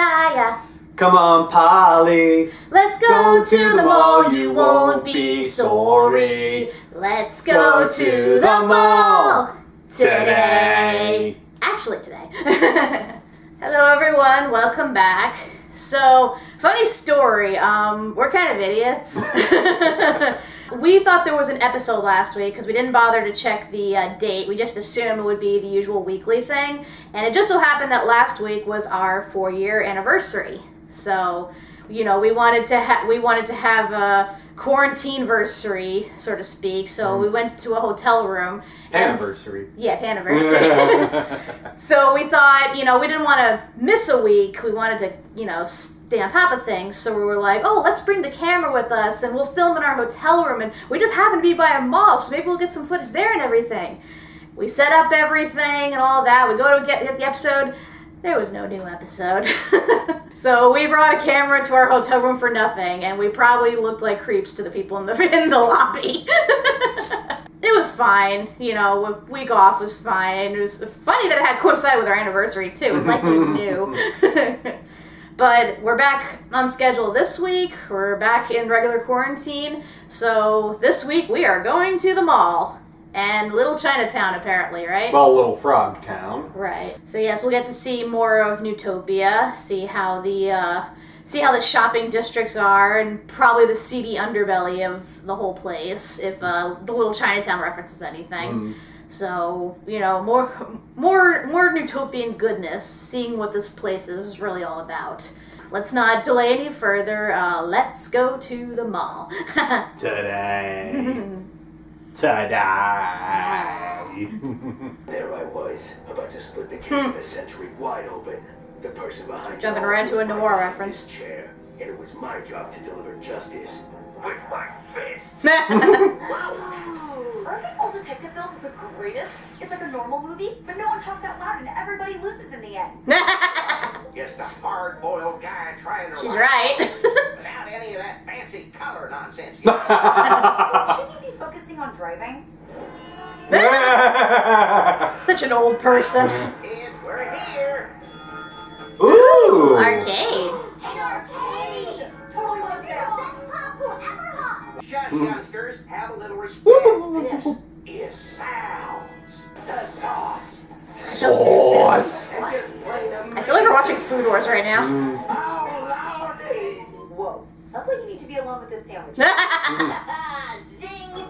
desire. Come on, Polly. Let's go to the mall, you won't be sorry. Let's go to the mall today. Actually, today. Hello, everyone. Welcome back. So, funny story. We're kind of idiots. We thought there was an episode last week because we didn't bother to check the date. We just assumed it would be the usual weekly thing. And it just so happened that last week was our 4-year anniversary. So, you know, we wanted to have a quarantine-versary, so to speak. So we went to a hotel room. Anniversary. Yeah, anniversary. So we thought, you know, we didn't want to miss a week. We wanted to, you know, stay on top of things. So we were like, oh, let's bring the camera with us and we'll film in our hotel room. And we just happen to be by a mall, so maybe we'll get some footage there and everything. We set up everything and all that. We go to get the episode. There was no new episode. So we brought a camera to our hotel room for nothing, and we probably looked like creeps to the people in the lobby. It was fine, you know, a week off was fine. It was funny that it had coincided with our anniversary, too. It's like we knew. But we're back on schedule this week. We're back in regular quarantine. So this week we are going to the mall. And Little Chinatown, apparently, right? Well, Little Frogtown. Right. So yes, we'll get to see more of Newtopia, see how the shopping districts are, and probably the seedy underbelly of the whole place, if the Little Chinatown references anything. So, you know, more Newtopian goodness, seeing what this place is really all about. Let's not delay any further. Let's go to the mall. Today. Ta-da! There I was, about to split the case of the century wide open. The person behind Jumping right into a noir reference. Chair, and it was my job to deliver justice with my fists. Aren't these old detective films the greatest? It's like a normal movie, but no one talks out loud and everybody loses in the end. Just a hard-boiled guy trying to She's right. without any of that fancy color nonsense. Shouldn't you be focusing on driving? Such an old person. Kids, we're here. Ooh! Arcade. An arcade! Totally want there. Best popcorn ever hot! Shush, youngsters. Have a little respect. This is Sal's. The sauce. Sauce! I feel like we're watching Food Wars right now. Oh, Lordy. Whoa. Sounds like you need to be alone with this sandwich. Zing!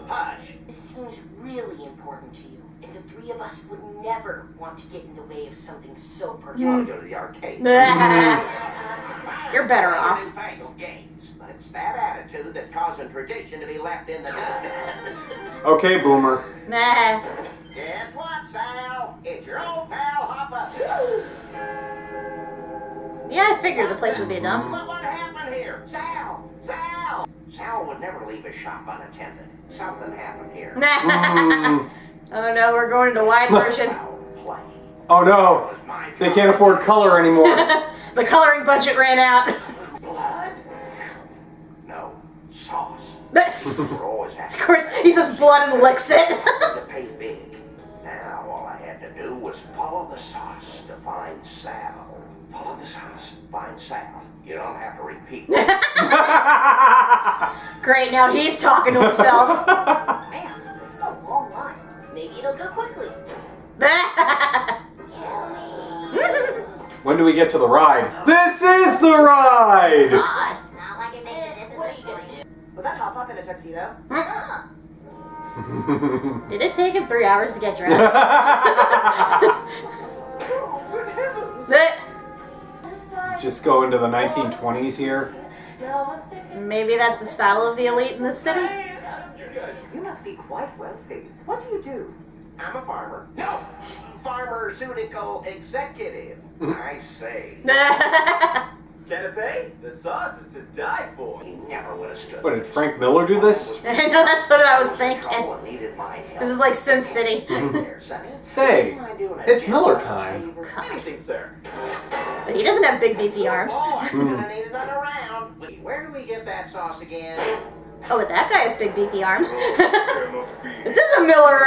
Hush. This seems really important to you, and the three of us would never want to get in the way of something so You want personal. to go to the arcade? You're better off. Newfangled games, but it's that attitude that's causing tradition to be left in the dust. Okay, Boomer. Nah. Guess what, Sal? It's your old pal Hopper. Yeah, I figured the place would be a dump. But what happened here? Sal! Sal! Sal would never leave his shop unattended. Something happened here. Oh no, we're going to wide version. Play. Oh no! They can't afford color anymore. The coloring budget ran out. Blood? No. Sauce. Of We're always asking course, he says blood and licks it. to pay big. Now all I had to do was follow the sauce to find Sal. Follow the sauce, find Sal. You don't have to repeat. Great, now he's talking to himself. Man, this is a long line. Maybe it'll go quickly. When do we get to the ride? This is the ride! God. It's not like it makes a difference. What are you gonna do? Was that Hop Pop in a tuxedo? Did it take him 3 hours to get dressed? Just go into the 1920s here. Maybe that's the style of the elite in this city. You must be quite wealthy. What do you do? I'm a farmer. No! Pharmaceutical executive. I say. Can it pay? The sauce is to die for. He never would have stood. What, did Frank Miller do this? I know, that's what I was thinking. Trouble and needed my help. This is like Sin City. There, Sonny. Say, What am I doing a it's job Miller for time. favor? Anything, sir. But he doesn't have big beefy arms. Oh, I'm gonna need another round. Where do we get that sauce again? Oh, but that guy has big beefy arms. This is a Miller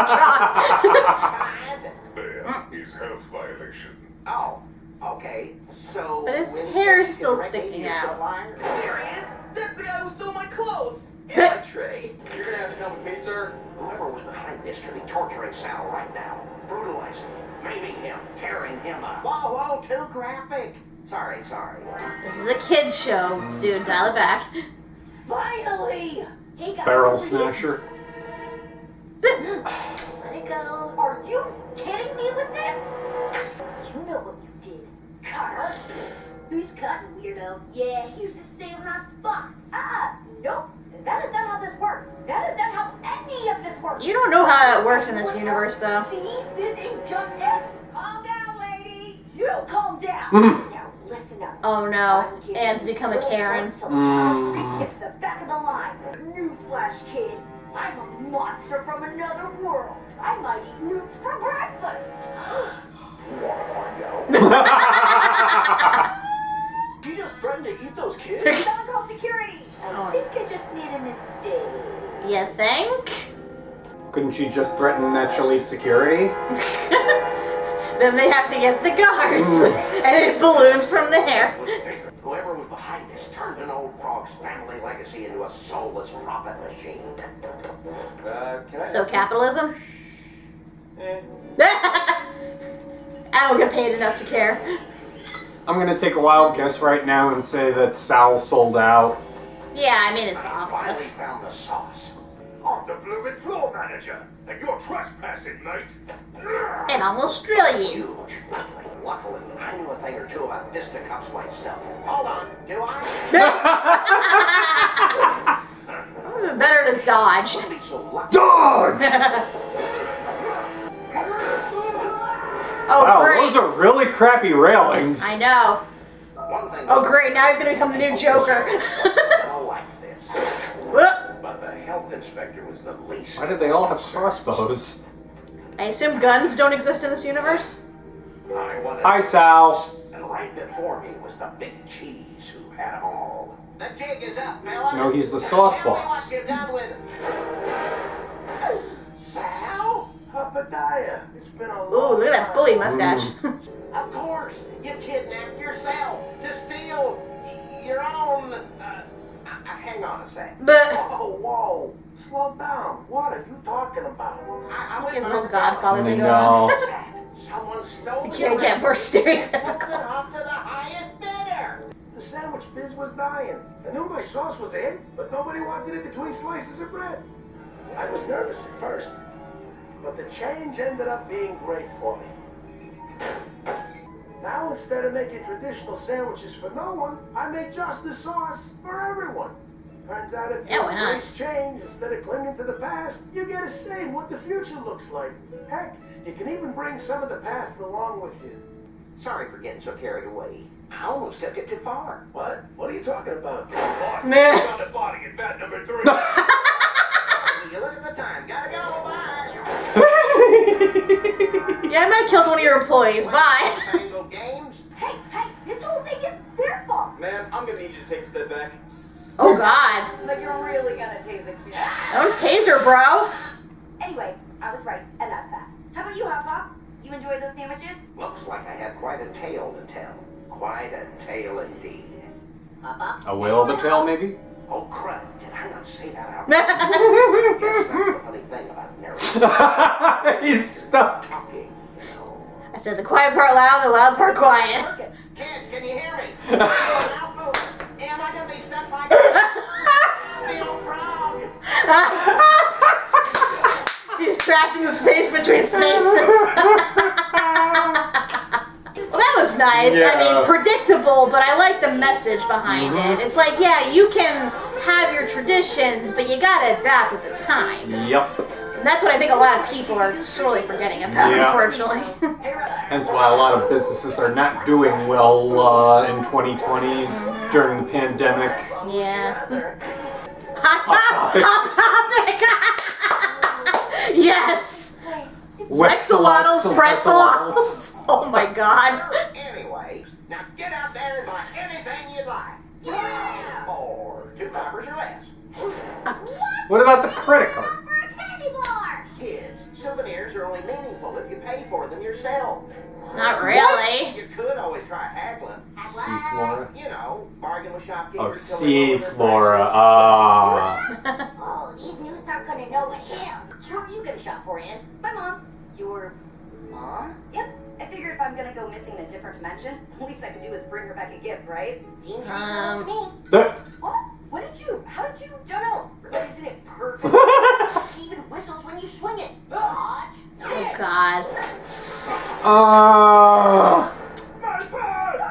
job. There is health violation. Oh, Okay, so... But his when hair is you still get directly sticking to your out. sublime- There he is! That's the guy who stole my clothes! And my tray. You're gonna have to come with me, sir. Whoever was behind this could be torturing Sal right now. Brutalizing, maiming him, tearing him up. Whoa, too graphic. Sorry. This is a kid's show, dude. Dial it back. Finally! Hey guys, Barrel over here. smasher. Just let it go. Are you kidding me with this? You know what you did. Cutter. Who's cutting, weirdo? Yeah, he used to stay on our spots. Nope. That is not how this works. That is not how any of this works. You don't know how that works in this universe, though. See this injustice? Calm down, lady. You calm down. Now listen up. Oh no, I'm giving Anne's you become a little Karen. chance till the count of 3 to get to the back of the line. Newsflash, kid. I'm a monster from another world. I might eat newts for breakfast. You wanna find out? You just threatened to eat those kids? Someone called security. I think I just made a mistake. You think? Couldn't she just threaten that she'll eat security? Then they have to get the guards, and it balloons from there. Whoever was behind this turned an old frog's family legacy into a soulless profit machine. Can I... So capitalism? Eh. I don't get paid enough to care. I'm gonna take a wild guess right now and say that Sal sold out. Yeah, I mean it's I finally obvious. found the sauce. I'm the blooming floor manager, and you're trespassing, mate. And I'm Australian. Huge, ugly. Luckily, I knew a thing or two about fisticuffs myself. Hold on, do I? Better to dodge. Wouldn't be so lucky. Dodge! Oh Wow, great. those are really crappy railings. I know. One thing Oh great, now he's gonna become the new Joker. I don't like this. But the health inspector was the least. Why did they all have crossbows? I assume guns don't exist in this universe? I wanted Hi, Sal. And right before me was the big cheese who had them all. The jig is up, fella. No, he's the sauce Tell me boss. what you've done with it. Sal? Papadaya, it's been a Ooh, long look at that time. bully mustache. Of course. You kidnapped yourself to steal your own. Hang on a sec. But Whoa, slow down. What are you talking about? I'm his with little my Godfather thing going No. on. Someone stole You can't get more stereotypical. It off to the highest bidder. The sandwich biz was dying. I knew my sauce was in, but nobody wanted it between slices of bread. I was nervous at first, but the change ended up being great for me. Now instead of making traditional sandwiches for no one, I make just the sauce for everyone. Turns out if you Yeah, why not? embrace change instead of clinging to the past, you get a say in what the future looks like. Heck, you can even bring some of the past along with you. Sorry for getting so carried away. I almost took it too far. What? What are you talking about? Meh. Meh. The body in bat number 3. You look at the time. Gotta go. Bye. Yeah, I might have killed one of your employees. Bye. Fangled games. Hey, this whole thing is their fault. Ma'am, I'm gonna need you to take a step back. Oh god. Like you're really gonna tase it. Don't taser, bro. Anyway, I was right, and that's that. How about you, Hot Pop? You enjoyed those sandwiches? Looks like I had quite a tale to tell. Quite a tale indeed. Papa? A whale of a tail, maybe? Oh, crud. Did I not say that out loud? That's the funny thing about narrating. He's stuck. Talking, you know. I said the quiet part loud, the loud part quiet. Kids, can you hear me? Am I gonna be stuck like that? Feel frog. He's trapped in the space between spaces. Well, that was nice. I Yeah. mean, predictable, but I like the message behind it. It's like, yeah, you can have your traditions, but you gotta adapt with the times. Yep. And that's what I think a lot of people are sorely forgetting about, Yeah. unfortunately. Hence why a lot of businesses are not doing well in 2020 during the pandemic. Yeah. Hot topic! Yes! Wexalotls, pretzels. Oh my god. Anyway, now get out there and buy anything you like. Yeah! Or $2 or less. What about the credit card? For a candy bar! Kids, souvenirs are only meaningful if you pay for them yourself. Not really. You could always try Oh, Seaflora. Ah. Oh, these newts aren't gonna know what hit 'em. Who are you gonna shop for, Ann? My mom. Your mom? Yep. I figured if I'm gonna go missing in a different dimension, the least I could do is bring her back a gift, right? Seems reasonable to me. What? What did you? How did you? Don't know. But isn't it perfect? It even whistles when you swing it. Watch. Oh God.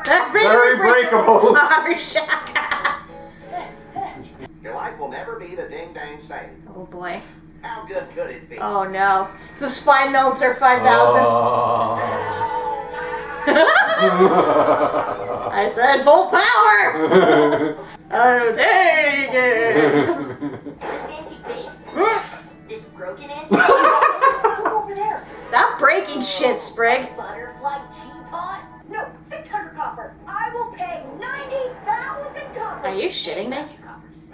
That's Very breakable. Your life will never be the ding dang same. Oh boy. How good could it be? Oh no. It's the Spine Melter 5000. I said full power! I'll take it! This antique base? This broken antique? Look over there. Stop breaking shit, Sprig. Butterfly teapot? No, 600 coppers. I will pay 90,000 coppers. Are you shitting me? Two coppers.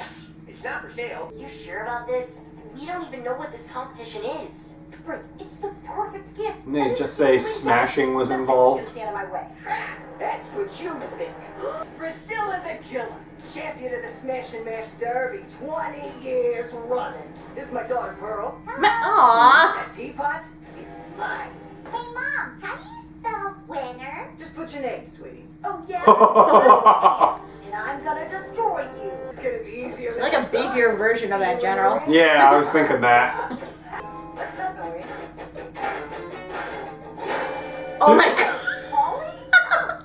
It's not for sale. You sure about this? We don't even know what this competition is. Spring, it's the perfect gift. And they just say smashing was involved. Nothing's gonna stand in my way. That's what you think. Priscilla the Killer, champion of the Smash and Mash Derby, 20 years running. This is my daughter Pearl. Aww. That teapot is mine. Hey, Mom, how do you spell winner? Just put your name, sweetie. Oh yeah. And I'm gonna destroy you. It's gonna be easier than Like a beefier version of that general. Yeah, I was thinking that. What's that noise? Oh my God.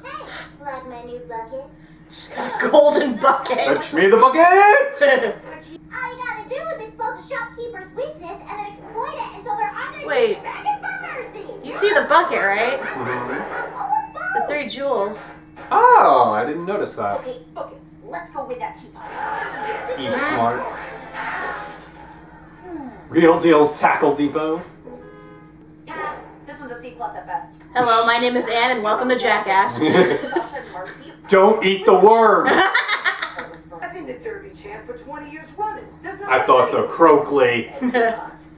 Hey, like my new bucket? Golden bucket. Fetch me the bucket! All you gotta do is expose a shopkeeper's weakness and then exploit it until they're underneath Wait. begging for mercy. You see the bucket, right? Oh, The 3 jewels. Oh, I didn't notice that. Okay, focus. Let's go with that teapot. E smart. Real Deal's Tackle Depot. Pass. This one's a C+ at best. Hello, my name is Ann, and welcome to Jackass. Sasha Mercy. Don't eat the worms! I've been the Derby champ for 20 years running. I thought so, Croakley. that's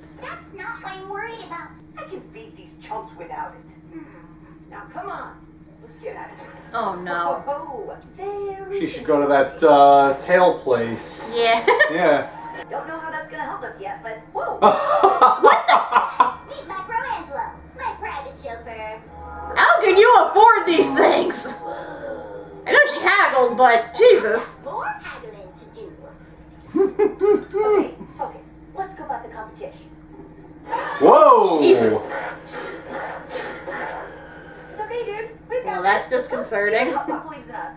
not what I'm worried about. I can beat these chumps without it. Now come on. Let's get out of here. Oh no. Oh, very She should go to that tail place. Yeah. Yeah. Don't know how that's gonna help us yet, but whoa. Meet my bro Angelo, my private chauffeur. How can you afford these things? I know she haggled, but Jesus. More haggling to do. Okay, focus. Let's go about the competition. Whoa! Jesus. It's okay, dude. We've got Well, that's this. disconcerting. Papa believes in us.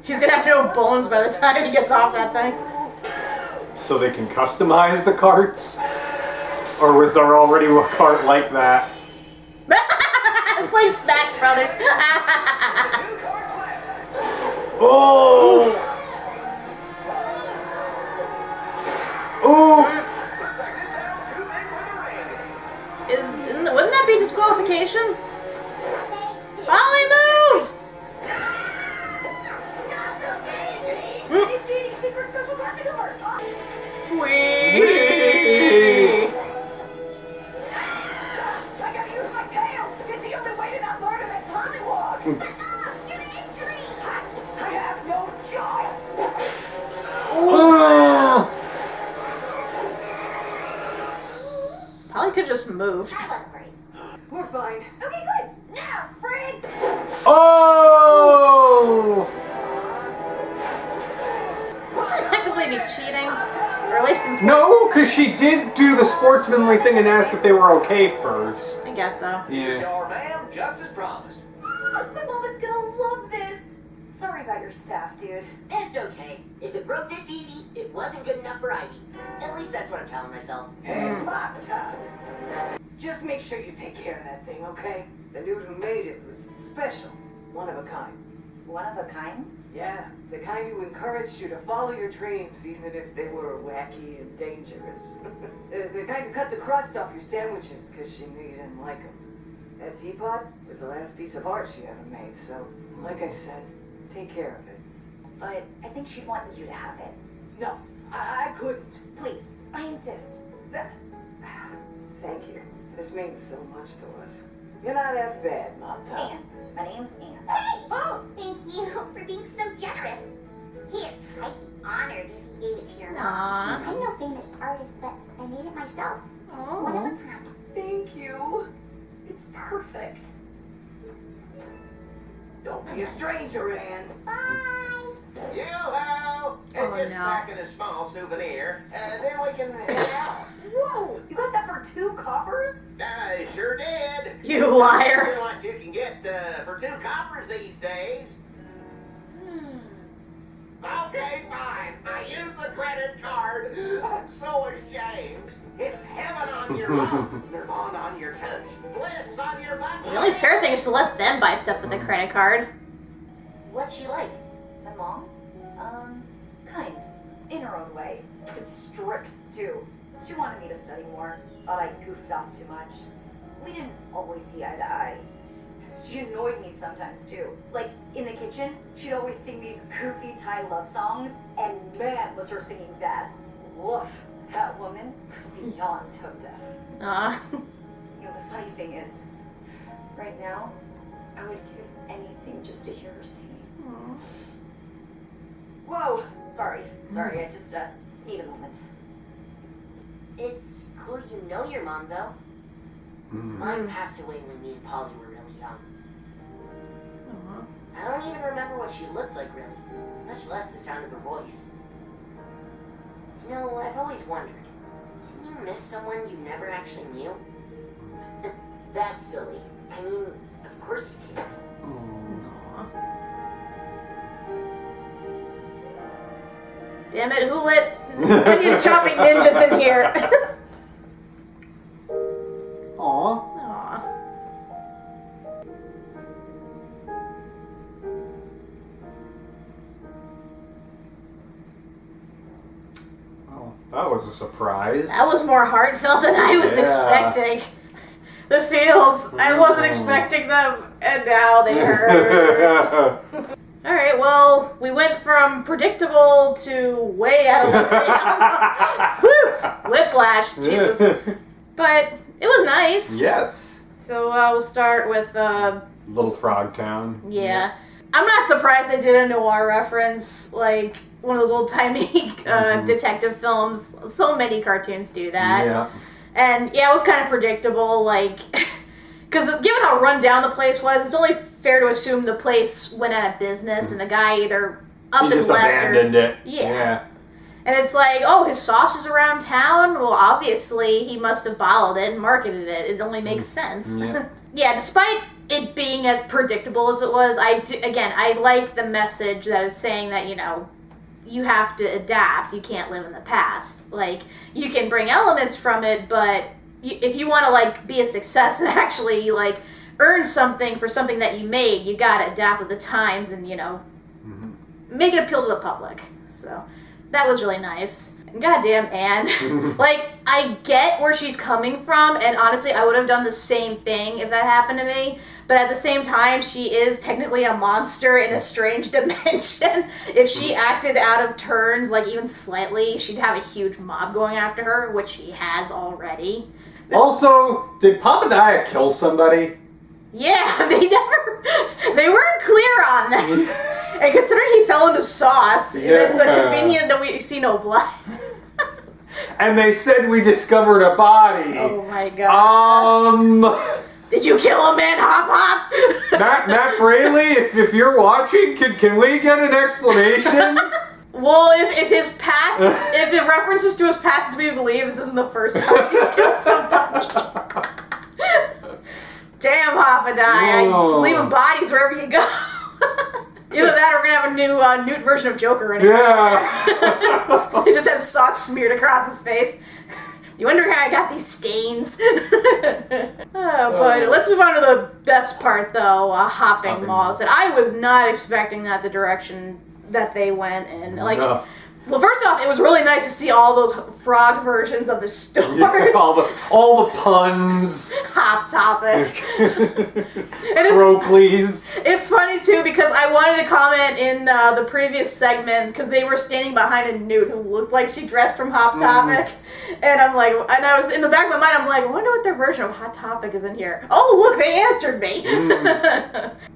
He's gonna have to go bones by the time he gets off that thing. So they can customize the carts? Or was there already a cart like that? It's like Smash Brothers. Oh! Oh! Wouldn't that be disqualification? Ollie, move! Initiating secret special casting alert. Wee! I gotta use my tail. It's the only way to not murder that pollywog. I have no choice. Oh! Probably could just moved. That wasn't great. We're fine. Okay, good. Now, Spring. Oh! Wouldn't that technically be cheating? Or at least in No, because she did do the sportsmanly thing and ask if they were okay first. I guess so. Yeah. Your ma'am, just as promised. My mom is gonna love this. Sorry about your staff, dude. It's okay. If it broke this easy, it wasn't good enough for Ivy. At least that's what I'm telling myself. Hey, laptop. Just make sure you take care of that thing, okay? The dude who made it was special. One of a kind. One of a kind? Yeah, the kind who encouraged you to follow your dreams even if they were wacky and dangerous. The kind who cut the crust off your sandwiches because she knew you didn't like them. That teapot was the last piece of art she ever made, so, like I said, take care of it. But I think she'd want you to have it. No, I couldn't. Please, I insist. Thank you. This means so much to us. You're not half bad, Mop Top. Anne. My name's Anne. Hey! Oh, thank you for being so generous. Here, I'd be honored if you gave it to your mom. Aww. I'm no famous artist, but I made it myself. It's one of a kind. Thank you. It's perfect. Don't be a stranger, Anne. Bye. Yoo-hoo! And Oh, just no. packing a small souvenir, then we can head out. Whoa! You got that for 2 coppers? I sure did. You liar. That's what you can get for 2 coppers these days. Okay, fine. I use the credit card. I'm so ashamed. It's heaven on your mouth, nirvana on your toast, bliss on your butt. The only fair thing is to let them buy stuff with the credit card. What's she like? My mom? Kind. In her own way. But strict, too. She wanted me to study more, but I goofed off too much. We didn't always see eye to eye. She annoyed me sometimes, too. Like, in the kitchen, she'd always sing these goofy Thai love songs, and man, was her singing bad. Woof. That woman was beyond tone deaf. Aw. You know, the funny thing is, right now, I would give anything just to hear her sing. Whoa! Sorry, I just, need a moment. It's cool you know your mom, though. Mine passed away when me and Polly were really young. I don't even remember what she looked like, really. Much less the sound of her voice. You know, I've always wondered, can you miss someone you never actually knew? That's silly. I mean, of course you can't. Damn it, who let onion chopping ninjas in here? Aw. Aw. Oh, that was a surprise. That was more heartfelt than I was Yeah. expecting. The feels, I wasn't expecting them, and now they hurt. Alright, well, we went from predictable to way out of the field. Whew, whiplash, Jesus. But it was nice. Yes. So we'll start with, Little Frogtown. yeah. I'm not surprised they did a noir reference, like one of those old-timey detective films. So many cartoons do that. Yeah. And yeah, it was kind of predictable, like, because given how run down the place was, it's only fair to assume the place went out of business and the guy either up He and just left abandoned it. Yeah. And it's like, oh, his sauce is around town? Well, obviously, he must have bottled it and marketed it. It only makes sense. Yeah. Yeah, despite it being as predictable as it was, I like the message that it's saying that, you know, you have to adapt. You can't live in the past. Like, you can bring elements from it, but if you want to, like, be a success and actually, like, earn something for something that you made, you gotta adapt with the times and, you know, make it appeal to the public. So, that was really nice. And goddamn Anne. Like, I get where she's coming from, and honestly, I would have done the same thing if that happened to me. But at the same time, she is technically a monster in a strange dimension. If she acted out of turns, like even slightly, she'd have a huge mob going after her, which she has already. Also, did Papa Dia kill somebody? Yeah, they weren't clear on that. And considering he fell into sauce, it's convenient that we see no blood. And they said we discovered a body. Oh my god. Did you kill a man, Hop Hop? Matt Braley, if you're watching, can we get an explanation? Well, if his past, if it references to his past to be believed, this isn't the first time he's killed somebody. Damn, Hoppadiah, just leaving bodies wherever you go. Either that or we're gonna have a new Newt version of Joker in it. Yeah. He just has sauce smeared across his face. You wonder how I got these stains. But let's move on to the best part, though, hopping malls. And I was not expecting that the direction that they went in. Like, well, first off, it was really nice to see all those frog versions of the stores. Yeah, all the puns. Hop Topic. And Brockley's. it's funny, too, too, because I wanted to comment in the previous segment, because they were standing behind a newt who looked like she dressed from Hot Topic. And I'm like, and I was in the back of my mind, I'm like, I wonder what their version of Hot Topic is in here. Oh, look, they answered me.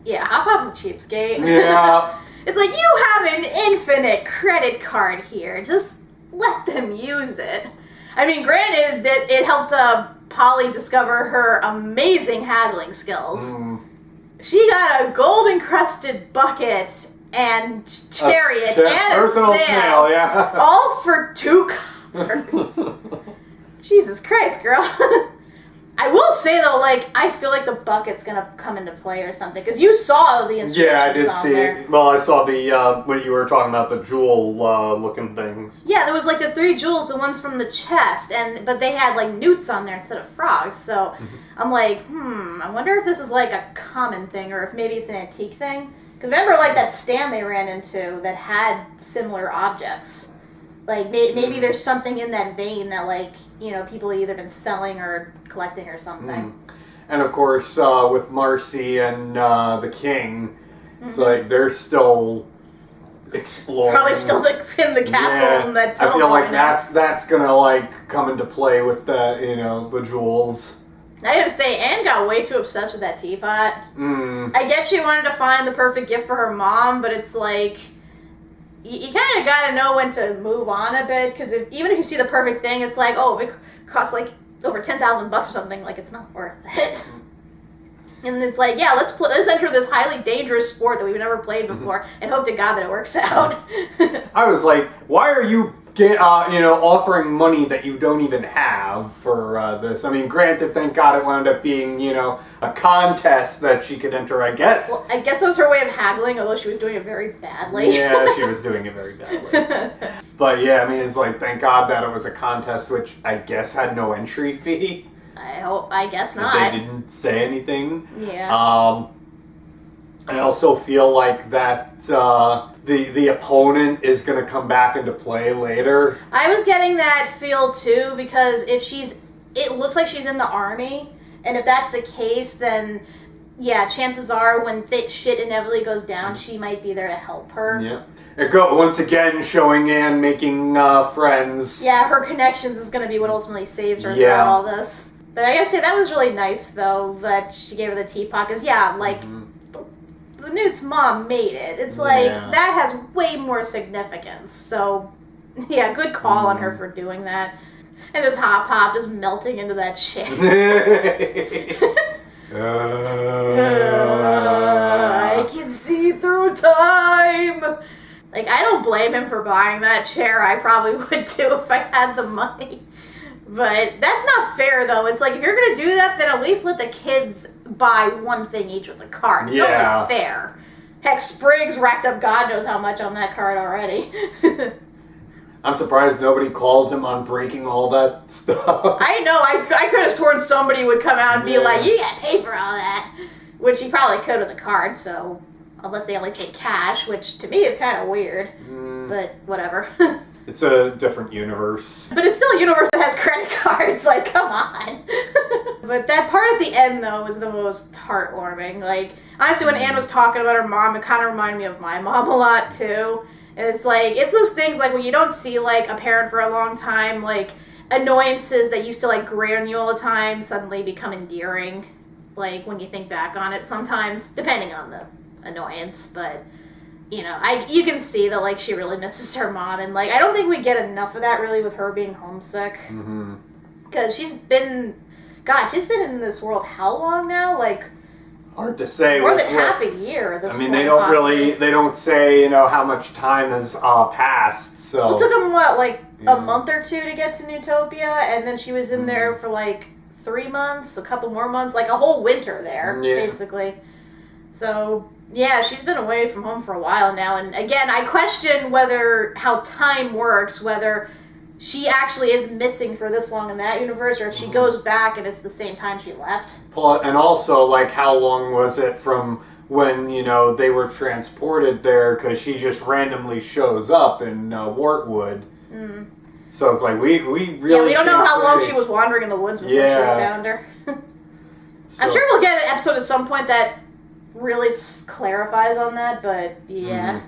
Yeah, Hot Pop's a cheapskate. Yeah. It's like, you have an infinite credit card here. Just let them use it. I mean, granted that it helped Polly discover her amazing haggling skills. She got a gold-encrusted bucket and chariot and a personal snail, yeah. all for 2 coppers. Jesus Christ, girl. I will say, though, like, I feel like the bucket's gonna come into play or something, because you saw the instructions. Yeah, I did see there. it. Well, I saw the, when you were talking about the jewel-looking things. Yeah, there was, like, the 3 jewels, the ones from the chest, but they had, like, newts on there instead of frogs, so I'm like, I wonder if this is, like, a common thing, or if maybe it's an antique thing. Because remember, like, that stand they ran into that had similar objects. Like, maybe there's something in that vein that, like, you know, people have either been selling or collecting or something. And, of course, with Marcy and the King, it's like they're still exploring. Probably still in the castle and that I feel like telephone. that's gonna, like, come into play with the, you know, the jewels. I gotta say, Anne got way too obsessed with that teapot. I get she wanted to find the perfect gift for her mom, but it's like, you kind of gotta know when to move on a bit, because even if you see the perfect thing, it's like, oh, if it costs like over $10,000 or something, like, it's not worth it. And it's like, yeah, let's enter this highly dangerous sport that we've never played before, and hope to God that it works out. I was like, why are you offering money that you don't even have for this? I mean, granted, thank God it wound up being, you know, a contest that she could enter, I guess. Well, I guess that was her way of haggling, although she was doing it very badly. Yeah, she was doing it very badly. But yeah, I mean, it's like, thank God that it was a contest, which I guess had no entry fee. I guess not. They didn't say anything. Yeah. I also feel like that the opponent is going to come back into play later. I was getting that feel too, because it looks like she's in the army, and if that's the case, then yeah, chances are when shit inevitably goes down, she might be there to help her. Yeah. Once again, showing Anne making friends. Yeah, her connections is going to be what ultimately saves her throughout all this. But I gotta say, that was really nice, though, that she gave her the teapot, because yeah, like, the Newt's mom made it. It's like, that has way more significance. So, yeah, good call on her for doing that. And this Hot Pop just melting into that chair. I can see through time. Like, I don't blame him for buying that chair. I probably would too if I had the money. But that's not fair, though. It's like, if you're going to do that, then at least let the kids buy one thing each with the card. It's only fair. Heck, Spriggs racked up God knows how much on that card already. I'm surprised nobody called him on breaking all that stuff. I know. I could have sworn somebody would come out and be like, you got to pay for all that. Which he probably could with the card, so... Unless they only take cash, which to me is kind of weird. But whatever. It's a different universe. But it's still a universe that has credit cards. Like, come on. But that part at the end, though, was the most heartwarming. Like, honestly, when Anne was talking about her mom, it kind of reminded me of my mom a lot, too. And it's like, it's those things, like, when you don't see, like, a parent for a long time, like, annoyances that used to, like, grate on you all the time suddenly become endearing. Like, when you think back on it sometimes, depending on the annoyance, but... You know, you can see that, like, she really misses her mom, and, like, I don't think we get enough of that, really, with her being homesick. Because she's been in this world how long now? Like, hard to say. More than half a year at this point. I mean, they don't say, you know, how much time has passed, so... Well, it took them, what, like, a month or two to get to Newtopia, and then she was in there for, like, 3 months, a couple more months, like, a whole winter there, basically. So... Yeah, she's been away from home for a while now, and again, I question how time works, whether she actually is missing for this long in that universe, or if she goes back and it's the same time she left. And also, like, how long was it from when, you know, they were transported there, because she just randomly shows up in Wartwood. So it's like, we really Yeah, we don't know how long she was wandering in the woods before she found her. I'm sure we'll get an episode at some point that really clarifies on that, but yeah.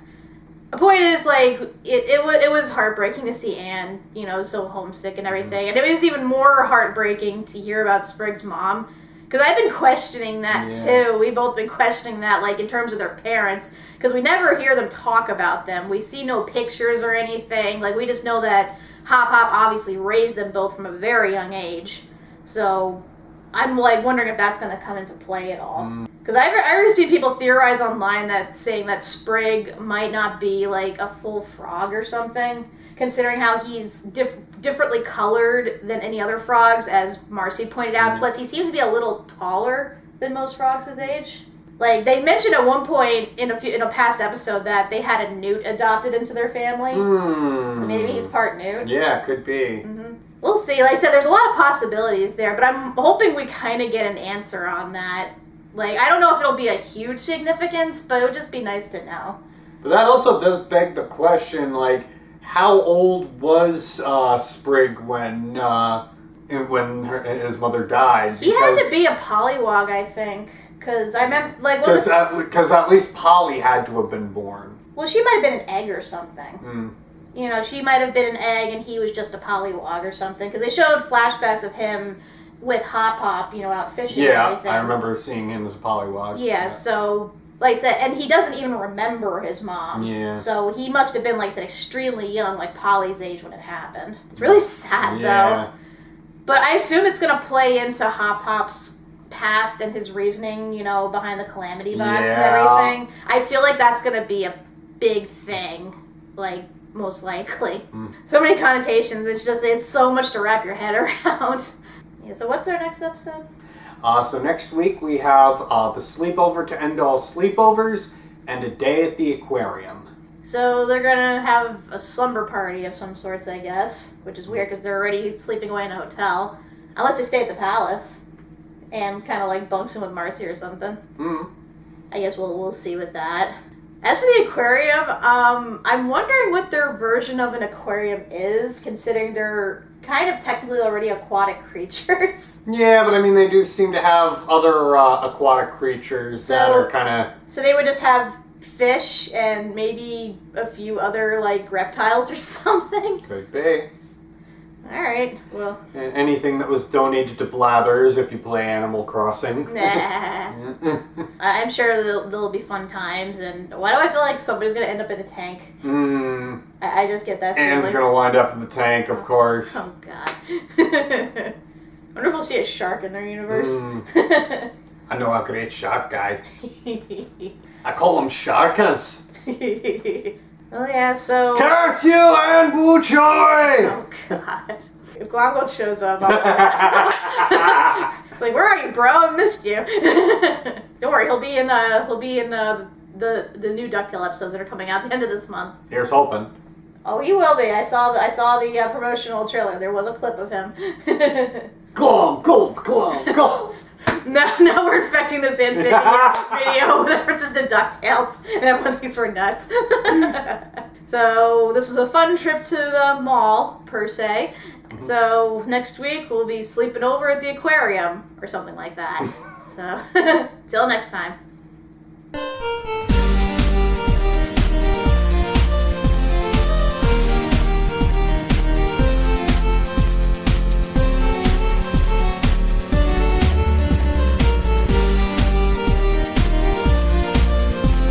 The point is, like, it was heartbreaking to see Anne, you know, so homesick and everything. And it was even more heartbreaking to hear about Sprig's mom. Because I've been questioning that, too. We've both been questioning that, like, in terms of their parents. Because we never hear them talk about them. We see no pictures or anything. Like, we just know that Hop Hop obviously raised them both from a very young age. So I'm, like, wondering if that's going to come into play at all. Because I've already seen people theorize online that saying that Sprig might not be, like, a full frog or something, considering how he's differently colored than any other frogs, as Marcy pointed out. Plus, he seems to be a little taller than most frogs his age. Like, they mentioned at one point in a past episode that they had a newt adopted into their family. So maybe he's part newt. Yeah, could be. We'll see. Like I said, there's a lot of possibilities there, but I'm hoping we kind of get an answer on that. Like, I don't know if it'll be a huge significance, but it would just be nice to know. But that also does beg the question, like, how old was Sprig when his mother died? He had to be a pollywog, I think, because I remember, like, because at least Polly had to have been born. Well, she might have been an egg or something. You know, she might have been an egg and he was just a pollywog or something, because they showed flashbacks of him with Hop Hop, you know, out fishing and everything. I remember seeing him as a pollywog. Yeah, so, like I said, and he doesn't even remember his mom. Yeah. So he must have been, like I said, extremely young, like Polly's age when it happened. It's really sad, though. But I assume it's going to play into Hop Hop's past and his reasoning, you know, behind the Calamity Box and everything. I feel like that's going to be a big thing, like, most likely. So many connotations. It's so much to wrap your head around. Yeah, so what's our next episode? So next week we have the sleepover to end all sleepovers and a day at the aquarium. So they're gonna have a slumber party of some sorts, I guess, which is weird because they're already sleeping away in a hotel, unless they stay at the palace and kind of like bunks in with Marcy or something. I guess we'll see with that. As for the aquarium, I'm wondering what their version of an aquarium is, considering they're kind of technically already aquatic creatures. Yeah, but I mean, they do seem to have other aquatic creatures that are kind of... So they would just have fish and maybe a few other, like, reptiles or something? Could be. Alright, well... And anything that was donated to Blathers if you play Animal Crossing. Nah. I'm sure there'll be fun times, and why do I feel like somebody's going to end up in a tank? I just get that feeling. Anne's going to wind up in the tank, of course. Oh, God. I wonder if we'll see a shark in their universe. I know a great shark guy. I call him Sharkas. Well, yeah, so... Curse you, Anne Bouchoy! Oh, God. If Glomgold shows up, it's like, where are you, bro? I missed you. Don't worry, he'll be in the new Ducktale episodes that are coming out at the end of this month. Here's hoping. Oh, he will be. I saw the promotional trailer. There was a clip of him. Glom. Now we're infecting this Amphibia video with references to DuckTales, and everyone thinks we're nuts. So this was a fun trip to the mall, per se. So next week we'll be sleeping over at the aquarium, or something like that. So, till next time.